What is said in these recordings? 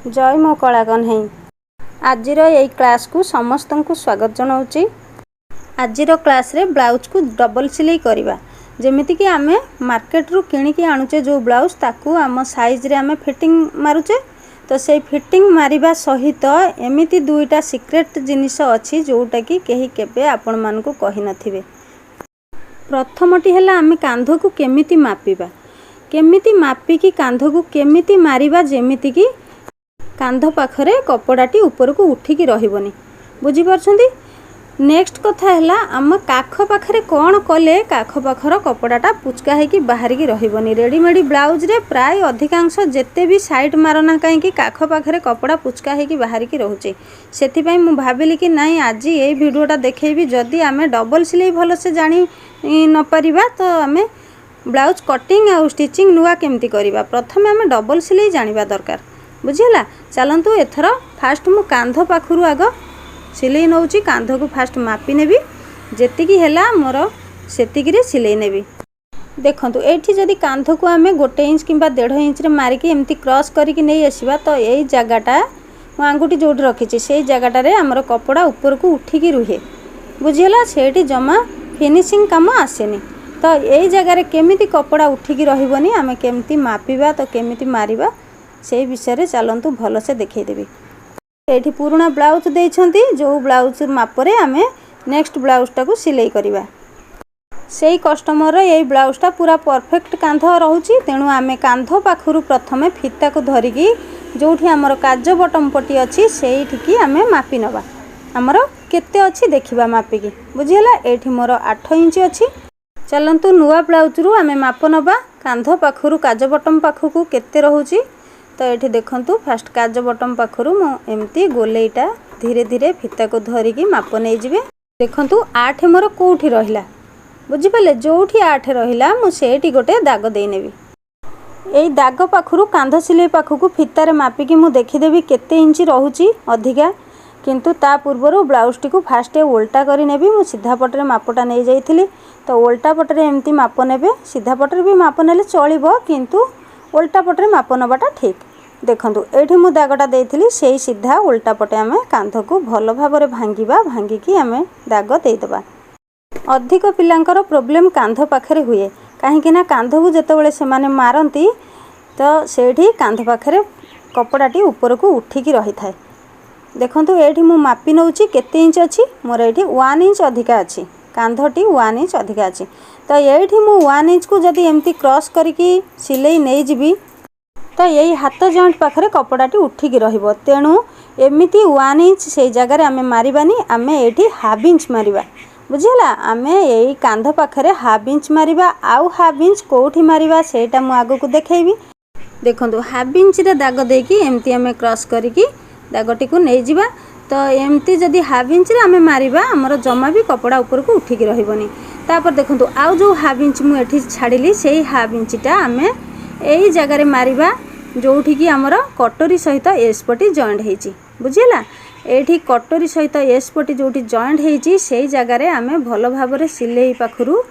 जय मो कला कन्हई आजिर यही क्लास को समस्त को स्वागत जनाऊँगी। आजिर क्लास रे ब्लाउज को डबल सिलाई करवा जमीती कि आमे मार्केट रू किणिकी आणुचे जो ब्लाउज ताकू आम साइज रे आमे फिटिंग मारुचे। तो से फिटिंग मारिबा सहित एमिति दुईटा सिक्रेट जिनिस अच्छी जोटा कि कहीं केबे आपण मानकु कहि नथिबे। प्रथमटी है आमे कांध को केमिति मापिबा, केमिति मापिकी कांध को केमिति मारिबा जेमिति कि कांध पाखरे कपड़ाटी ऊपर को उठिकी रहिबनी। बुझी पारछंती। नेक्स्ट कथा है आम काख पाखरे कौन कले काख पाखर कपड़ाटा पुचका होगी बाहर की रहिबनी। रेडीमेड ब्लाउज रे प्राय अधिकांश जेते भी साइड मारना कहीं काख पाखरे कपड़ा पुचका होगी बाहर की रोचे। से मुझे भाविली कि नाई आज ये भिडटा देखी जदि आम डबल सिलाई भल से जानी न पारिबा तो आम ब्लाउज कटिंग आउ स्टिचिंग नुआ केमती करवा प्रथम आम डबल सिलाई जानिबा दरकार। बुझीला। चलतु एथर फास्ट मु कांध पाखरु आग सिलाई नौची। कांध को फास्ट मापी नेबी जेतिकी हैला मोर सेतिकी सिलाई नेबी। देखंतु एठी जदि कांध को आमे 1 इंच किंबा 1.5 इंच रे मारिकी एमती क्रॉस करिकी नै आसीबा तो एई जगहटा मु आंगुठी जोड रखिछि सेई जगहटा रे हमर कपड़ा ऊपर को उठिकी रुहे। बुझीला। सेठी जमा फिनिशिंग काम आसेनी। तो एई जगह रे केमिति कपड़ा उठिकी रहिबनी आमे केमिति मापिबा तो केमिति मारिबा से विषय रे चलंतु भल से देखै देबी। एठी पुराना ब्लाउज देइछंती जो ब्लाउज मापरे आमे नेक्स्ट ब्लाउजटा को सिलाई करिबा। सेई कस्टमर ए ब्लाउजटा पूरा परफेक्ट कांध रहउची तेणु आमे कांध पाखरु प्रथमे फिता को धरिकी जोठी हमर काज बटम पट्टी अछि सेइठी की आमे मापी नबा। हमर केते अछि देखिबा मापिकी। बुझियला। एठी मोर 8 इंच अछि। चलंतु नुआ ब्लाउज रु आमे माप नबा कांध पाखरु काज बटम पाखकु केते रहउची। तो ये देखंतु फास्ट काज बटम पाखरु मो एमती गोलेटा धीरे धीरे फिता को धरिकी माप नहीं जिवे। देखंतु 8 मोर कोठी रहिला। बुझी पाले। जोठी 8 रहिला मु सेठी गोटे दाग देई नेबी। एई दाग पाखरु कांध सिलाई पाखकु फितारे मापिकी मु देखि देबी केते इंच रहउची अधिका। किंतु ता पूर्वरु ब्लाउज टी को फास्ट उल्टा करी नेबी। मु सीधा पटरे मापटा नहीं जाइथिली तो उल्टा पटरे एमती माप नेबे। सीधा पटरे भी माप नेले चलिबो किंतु उल्टा पटरे माप नबाटा ठीक। देखंतु एठी मु दागटा देइथिली सेही सीधा उल्टा पटे आमे कांध को भल भाबरे भांगीबा। भांगीकी आमे दाग देइदबा। अधिक पिलांकर प्रॉब्लम कांध पाखरे हुए काहेकि ना कांध को जेतेबेले से माने मारंती तो सेठी कांध पाखरे कपड़ाटी ऊपर को उठिकी रही थाए। देखंतु एठी मु मापी नउची केते इंच अछि। मोर एठी 1 इंच अधिका अछि। कांधटी 1 इंच अधिका अछि। तो एठी मु 1 इंच को जदि एमती क्रॉस करिकी सिलाई नै जिबी तो यही हाथ जॉइंट पाखरे कपड़ाटी उठिकी रहिबो। तेणु एमिति 1 इंच से जगह रे आमे मारिबानी आमे एठी हाफ इंच मारिबा। बुझिला। आमे यही कांध पाखरे हाफ इंच मारिबा आउ हाफ इंच कोठी मारिबा सेटा मु आगो को देखैबी। देखंतु हाफ इंच रे दाग देकी एमती आमे क्रॉस करिकी दागटी को नै जिबा। तो एमती जदि हाफ इंच रे आमे मारिबा हमर जमा भी कपड़ा ऊपर को उठिकी रहिबनी। तापर देखंतु आउ जो हाफ इंच मु एठी छाडिली सेही हाफ इंचटा आमे एही जगह रे मारिबा जोठी की हमर कटोरी सहित एस पटी जॉइंट हेची। बुझिला। एठी कटोरी सहित एस पटी जोठी जॉइंट हेची सेही जगह रे आमे भलो भाबरे सिलाई पाखरु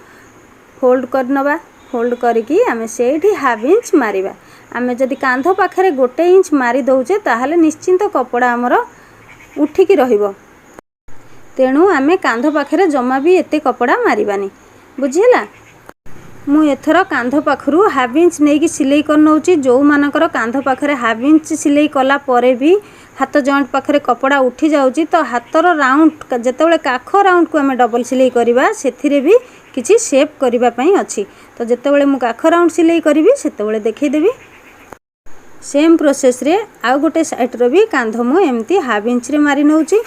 फोल्ड कर नबा। फोल्ड करिकी आमे सेठी हाफ इंच मारिबा। आमे जदि कांध पाखरे 1 इंच मारि दउचे ताहाले निश्चिंत कपड़ा हमर उठिकी रहिबो। तेणु आमे कांध पाखरे जमा भी एते कपड़ा मारिबानी। बुझिला। मु एथर कांध पाखरु हाफ इंच नेकी सिलाई कर नउची। जो मानकर कांध पाखरे हाफ इंच सिलाई कला परे भी हाथ जॉइंट पाखरे कपड़ा उठी जाउची तो हाथर राउंड जेतेबेले काख राउंड को हमें डबल सिलाई करबा सेथिरे भी किछि शेप करबा पई अछि। तो जेतेबेले मु काख राउंड सिलाई करबी सेतेबेले देखै देबी। सेम प्रोसेस रे आउ गोटे साइड रो भी कांध मु एमती हाफ इंच रे मारि नउची।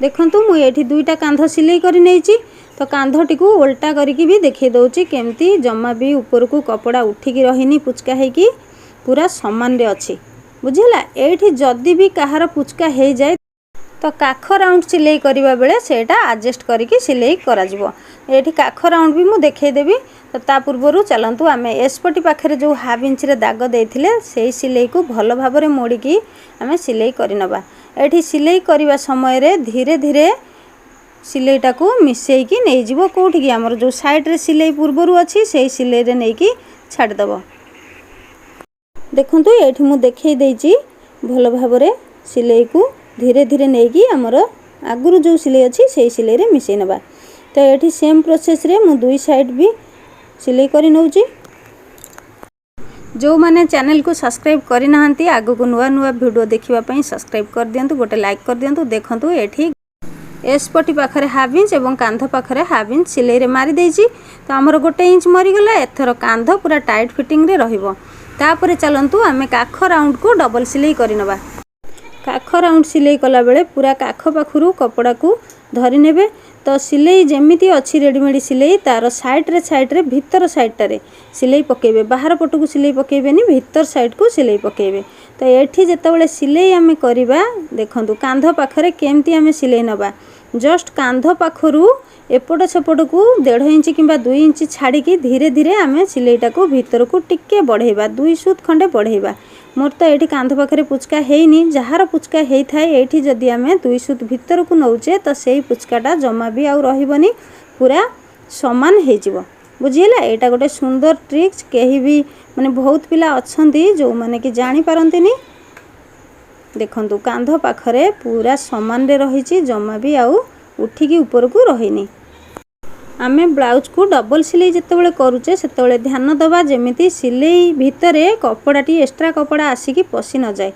देखंतु मु एठी दुईटा कांध सिलाई करि नैची। तो कांधटी को उल्टा करके भी देखै दउची केमती जमा भी ऊपर को कपड़ा उठिकी रहिनी पुचका हेकी पूरा समान रे अछि। बुझिला। एठी जदी भी कहार पुचका हे जाय तो काख राउंड सिलाई करिबा बेले सेटा एडजस्ट करके सिलाई करा जिवो। एठी काख राउंड भी मु देखै देबी। तो ता पूर्वरु चलंतु आमे एसपटी पाखरे जो हाफ इंच रे दाग देथिले सेही सिलाई को भलो भाबरे मोड़ीकी आमे सिलाई करि नबा। एठी सिलाई करिबा समय रे धीरे धीरे सिलाईटा को मिसेकी नहीं जीवो कोठी की हमर जो साइड रे सिलाई पूर्वरु अछि सेही सिलाई रे नेकी छाड़ दबो। देखंतु एठी मु देखै देइची भल भाव सिलाई को धीरे धीरे नहीं आमर आगुरी जो सिलाई अच्छी से सिलाई रे मिसई नबा। तो ये सेम प्रोसेस रे मु दुई साइड भी सिलाई करी नउची। जो माने चैनल को सब्सक्राइब करि नाहंती आगु को नुआ नुआ वीडियो देखिबा पई सब्सक्राइब कर दियंतु, गोटे लाइक कर दियंतु। देखंतु एठी एसपटी पाखरे हाफ इंच एवं कांध पाखरे हाफ इंच सिलाई रे मारी देइची। तो हमर गोटे इंच मरी गला। एथर कांध पूरा टाइट फिटिंग रे रहिबो। तापरे चलंतु आमे काख राउंड को डबल सिलाई करि नबा। काख राउंड सिलाई कला बेले पूरा काख पाखरु कपड़ा को धरि नेबे। तो सिलाई जेमिति अच्छी रेडीमेड सिलाई तार साइड रे भीतर साइड रे सिलाई पकेबे। बाहर पट को सिलाई पकेबेनी, भीतर साइड को सिलाई पकेबे। तो एठी जेतेबेले सिलाई आमे करिबा देखंतु कांध पाखरे केमती आमे सिलाई नबा। जस्ट कांध पाखरु एपट सेपट को 1.5 इंच किंबा 2 इंच छाड़ी की धीरे धीरे आमे सिलाईटा को भीतर को टिके बढ़ेबा, 2 सूत खंडे बढ़ेबा। मोर तो एठी कांध पाखरे पुचका हेइनी, जहार पुचका हेइ थाए एठी जदी आमे 2 सूत भीतर को नौचे तो सेही पुचकाटा जमा भी आउ रहिबनी, पूरा समान हे जिवो। बुझिला एटा गोटे सुंदर ट्रिक्स। केही भी माने बहुत पिला अछंती जो माने कि जानि पारंतिनी। देखंतु कांध पाखरे पूरा समान रे रहिची, जमा भी आउ उठिकी ऊपर को रहिनी। आमे ब्लाउज को डबल सिलाई जेतेबेले करूचे सेतेबेले ध्यान दबा जेमिति सिलाई भितरे कपड़ाटी एक्स्ट्रा कपड़ा आसिकी पसी न जाए।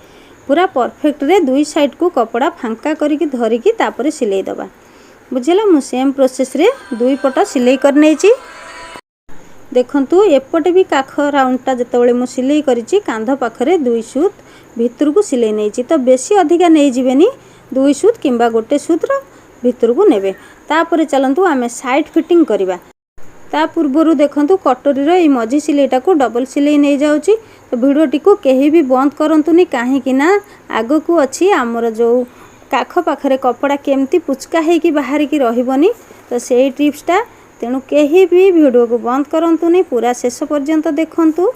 पूरा परफेक्ट रे दुई साइड को कपड़ा फांका करिकी धरिकी तापरे सिलाई दबा। बुझिला मु सेम प्रोसेस रे दुई पट सिलाई कर नेची। देखंतु एपटे भी काख राउंडटा जेतेबेले मु सिलाई करिची कांध पाखरे 2 सूत भितर को सिलाई नेची। तो बेसी अधिका नै जिवेनी, 2 सूत किंबा गोटे सूत रो भितर को नेबे। तापरे चलंतु आमे साइड फिटिंग करिबा। ता पूर्वरु देखंतु कटोरी रो ई मझी सिलाईटा को डबल सिलाई नै जाउची। तो वीडियो टिको केही भी बंद करंतुनी, काहे कि ना आगो को अछि हमर जो काख पाखरे कपड़ा केमती पुचका हे कि बाहर की रहिबनी। तो सेही टिप्सटा तेणु केही भी वीडियो को बंद करंतुनी, पूरा शेष पर्यंत देखंतु।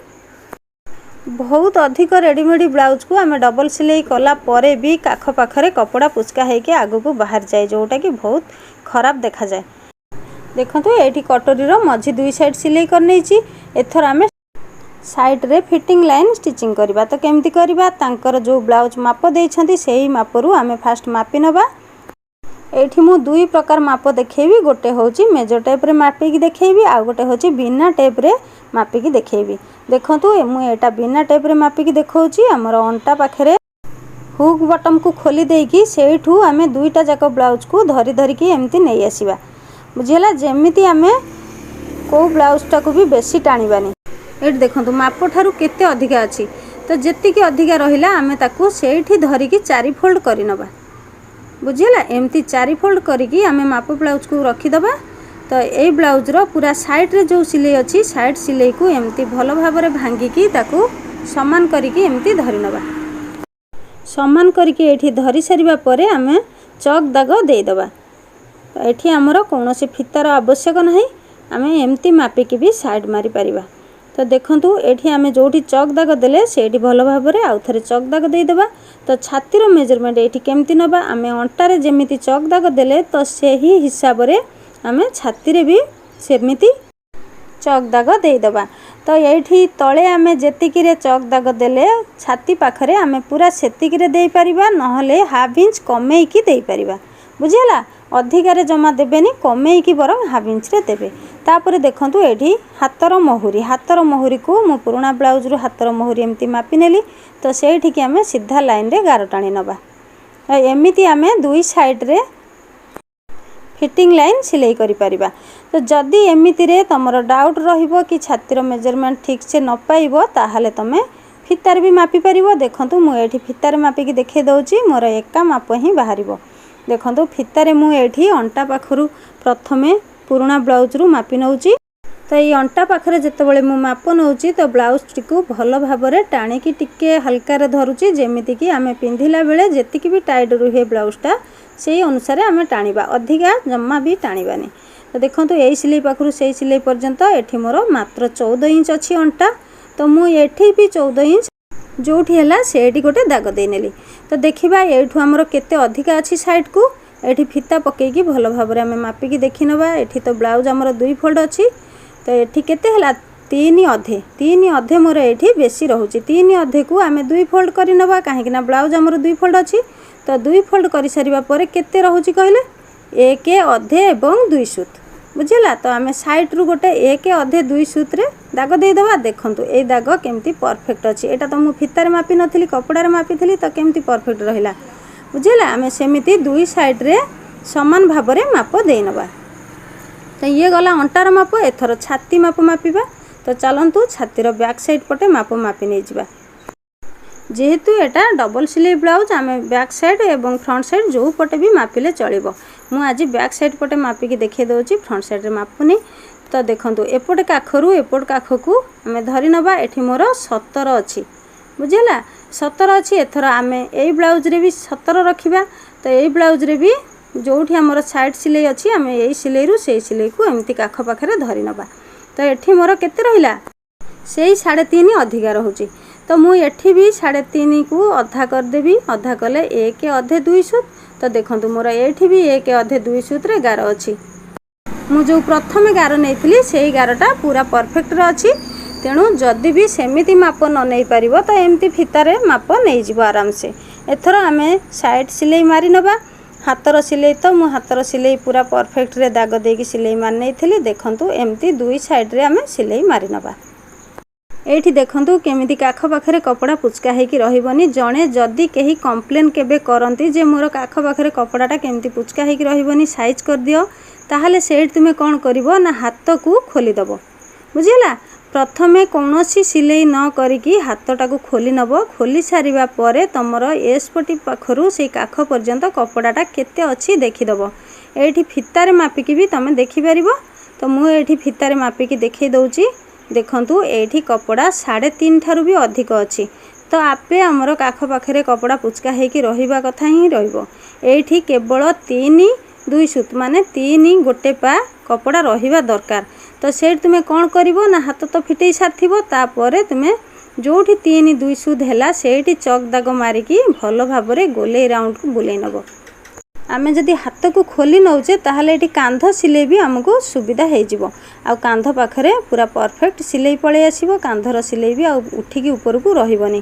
बहुत अधिक रेडीमेड ब्लाउज को आमे डबल सिलाई कला परे भी काख पाखरे कपड़ा पुचका हे के आगो को बाहर जाए, जोटा कि बहुत खराब देखा जाए। देखंतु एठी कटोरी रो मझी 2 साइड सिलाई कर नेची। एथर आमे साइड रे फिटिंग लाइन स्टिचिंग करबा। तो केमती करबा, तांकर जो ब्लाउज माप देइछंती सेही मापरू आमे फास्ट मापी नबा। एठी मु 2 प्रकार माप देखेबी। गोटे होची मेजर टेप रे मापी की देखेबी, आ गोटे होची बिना टेप रे मापी की देखेबी। देखंतु मु एटा बिना टेप रे मापी की देखौची। हमर अंटा पाखरे हुक बटन को खोली देकी सेठू आमे 2टा जाक ब्लाउज को धरी धरी की एमती नै आसीबा। बुझिला जेमिति आमे को ब्लाउज टा को भी बेसी टाणीबानी। एट देखंतु माप ठारू केते अधिका अछि। तो जेति की अधिका रहिला आमे ताकू सेठी धरी की 4 फोल्ड करि नबा। बुझिला एमती 4 फोल्ड करिकी आमे माप ब्लाउज को रखी दबा। तो ए ब्लाउज रो पूरा साइड रे जो सिलाई अछि साइड सिलाई को एमती भलो भाबरे भांगी की ताकू समान करिकी एमती धरि नबा। समान करिकी एठी धरि सरिबा परे आमे चक दाग देई दबा। तो एठी हमरो कोनोसी फितार आवश्यक नाही, आमे एमती मापिकी भी साइड मारी परिबा। तो देखंतु एठी आमे जोठी चक दाग देले सेठी भलो भाबरे आउ थरे चक दाग देई दबा। तो छातीर मेजरमेंट एठी केमती नबा, आमे अंटारे जेमिति चक दाग देले तो सेही हिसाब रे आमे छाती रे भी सेमिति चक दाग देई दबा। तो एठी तळे आमे जेतिकी रे चक दाग देले छाती पाखरे आमे पूरा सेतिकी रे देई परिबा, नहले हाफ इंच कमेई की देई परिबा। बुझिला अधिकारे जमा देबेनी, कमेई की बरं हाफ इंच रे देबे। तापरे देखंतु एठी हातर मोहुरी को मु पुराना ब्लाउज रो हातर मोहुरी एमती मापी नेली। तो सेठी की आमे सीधा लाइन रे गार टाणी नबा। एमिति आमे 2 साइड रे फिटिंग लाइन सिलाई करि परिबा। तो जदी एमिति रे तमरो डाउट रहिबो कि छातीर मेजरमेंट ठीक से न पाइबो ताहाले तमे फितार भी मापी परिबो। देखंतु मु एठी फितार मापी की देखै दउची, मोर एका माप ही बाहरिबो। देखंतु फितारे मु एठी अंटा पाखरु प्रथमे पुराना ब्लाउज रु मापी नउची। तो ये अंटा पाखरे जेतेबेले मु माप नउची तो ब्लाउज टिकु भलो भाबरे टाणी की टिके हल्का रे धरुची, जेमिति कि आमे पिंधिला बेले जेतिकी भी टाइट रुहे ब्लाउजटा सेही अनुसार आमे टाणीबा, अधिका जम्मा भी टाणीबानी। तो देखंतु एई सिलाई पाखरु सेही सिलाई पर्यंत एठी मोर मात्र 14 इंच अछि अंटा। तो मु एठी भी 14 इंच जोठी हला सेठी गोटे दाग दे नेली। तो देखिबा एठू हमरो केते अधिका अछि साइड को। एठी फिता पकेई की भलो भाबरे आमे मापी की देखि नबा। एठी तो ब्लाउज हमरो 2 फोल्ड अछि। तो एठी केते हला तीन अधे मोर ये बेसी रोचे 3 अधे को आम 2 फोल्ड कर नवा कहीं ब्लाउज आमर 2 फोल्ड अच्छी तो 2 फोल्ड कर सारिबा परे केते रोचे कहले 1 अधे एवं 2 सूत बुझेगा। तो आम साइड रु गोटे 1 अधे 2 सूत रे दाग देदेबा। देखंतु ए दाग केमती परफेक्ट अच्छी एटा तो मु फितार मापी नथली कपड़ार मापी थी तो केमती परफेक्ट रहिला बुझेगा। आम सेमिति 2 साइड रे समान भाव में माप दे नवा। तो ये गला अंटार माप एथर छाती माप मापिबा। तो चलतु छातीर बैक साइड पटे माप मापी नहीं जावा। जेहेतु एटा डबल सिलाई ब्लाउज आम बैक साइड एवं फ्रंट साइड जो पटे भी मापिले चलिबो। मु आज बैक साइड पटे मापिकी देखिए दउची फ्रंट साइड रे मापुनी। तो देखंतु एपटे काखरू एपट काख को आम धरी नबा। एठी मोर 17 अच्छी बुझेला 17 अच्छी। एथर आम ए ब्लाउज रे भी 17 रखिबा। तो ए ब्लाउज रे भी जोठी हमर साइड सिलाई अच्छी आम ए सिलाई रु से सिलाई को एमती काख पाखरे धरी नबा। तो एठी मोर केते रहिला सेही 3.5 अधिका रहउची। तो मु एठी भी 3.5 को अधा कर देबी। अधा कले 1 अधे 2 सूत। तो देखंतु मोर एठी भी 1 अधे 2 सूत रे गार अच्छी। मु जो प्रथमे गार नैथिली सेही गारटा पूरा परफेक्ट रे अच्छी। तेणु जदि भी सेमिति माप न नै परिबो तो एमती फितारे माप नै जिवो आराम से। एथर आमे साइड सिलाई मारी नबा। हाथर सिलाई तो मु हाथर सिलाई पूरा परफेक्ट रे दाग देकी सिलाई मार नैथिली। देखंतु एमती 2 साइड रे आमे सिलाई मारी नबा। एठी देखंतु केमिति काख पाखरे कपड़ा पुचका हेकी रहिबनी। जणे जदि केही कंप्लेन केबे करंती जे मोर काख पाखरे कपड़ाटा केमिति पुचका हेकी रहिबनी साइज कर दियो ताहले सेठ तुमे कोन करिवो ना हाथ को खोली दबो बुझिला। प्रथमे कौनसी सिलाई न करिकी हाथटा को खोली नबो। खोली सारिबा परे तमर एसपटी पाखरु से काख पर्यंत कपड़ाटा केते अछि देखि दबो। एठी फितारे मापिकी भी तमे देखि परिबो। तो मु एठी फितारे मापिकी देखै दउची। देखंतु एठी कपड़ा 3.5 ठारू भी अधिक अच्छी। तो आपे आमर काख पाखरे कपड़ा पुचका हेकी रहिबा कथा ही रहिबो। एठी केवल 3 2 सूत माने 3 गोटे पा कपड़ा रहिबा दरकार। तो सेठ तुमे कोन करिवो ना हाथ तो फिटई सारथिबो तापरे तुमे जोठी 3 2 सूत हैला सेठी चक दाग मारिकी भलो भाबरे गोले राउंड को बुलै नबो। आमे जदि हाथ को खोली नौचे ताहले एठी कांध सिलाई भी हमको सुविधा हे जिवो। आ कांध पाखरे पूरा परफेक्ट सिलाई पळे आसीबो। कांधर सिलाई भी आ उठिकी ऊपर को रहिबनी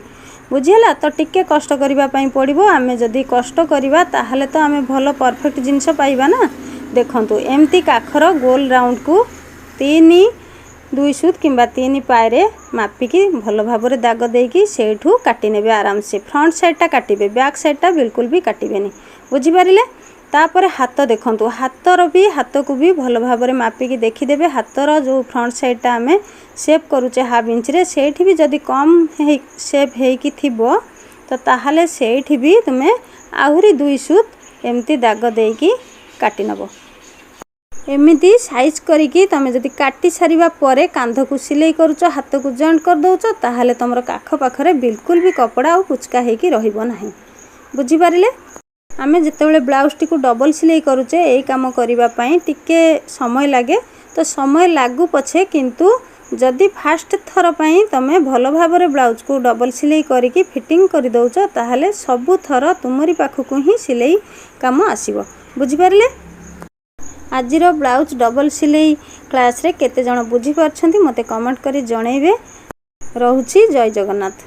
बुझिला। तो टिके कष्ट करिबा पई पड़िबो। आमे जदि कष्ट करिबा ताहले तो आमे भलो परफेक्ट जिंस पाइबा ना। देखंतु एमती काखर गोल राउंड को 3 2 सूत किंबा 3 पायरे मापिकी भलो भाबरे दाग देकी सेठू काटी नेबे आराम से। फ्रंट साइडटा काटिबे बैक साइडटा बिल्कुल भी काटिबेनी बुझी पारिले। तापरे हाथ देखंतु हाथ को भी भलो भाबरे मापिकी देखिदेबे। हाथर जो फ्रंट साइडटा आमे शेप करूचे 1/2 इंच रे सेठी भी जदि कम शेप हेकी थिबो तो ताहले सेठी भी तुमे आहुरी 2 सूत एमती दाग देकी काटी नबो। एमिति साइज करिकी तमे जदि काटी सारिबा परे कांध को सिलाई करूच हाथ को जॉइंट कर दउच ताहले तमरो काख पाखरे बिल्कुल भी कपड़ा आ पुचका हेकी रहिबो नाही बुझी पारिले। आमे जेतेबेले ब्लाउज टी को डबल सिलाई करूचे एई काम करिबा पई टिके समय लागे। तो समय लागू पछे किंतु जदि फास्ट थर पई तमे भलो भाबरे ब्लाउज को डबल सिलाई करिकी फिटिंग करि दउच ताहले सबु थर तुमरी पाखकु ही सिलाई काम आसीबो बुझी पारिले। आजिर ब्लाउज डबल सिलाई क्लास रे केते जण बुझी पारछंती मते कमेंट करी जणैबे। रहुची जय जगन्नाथ।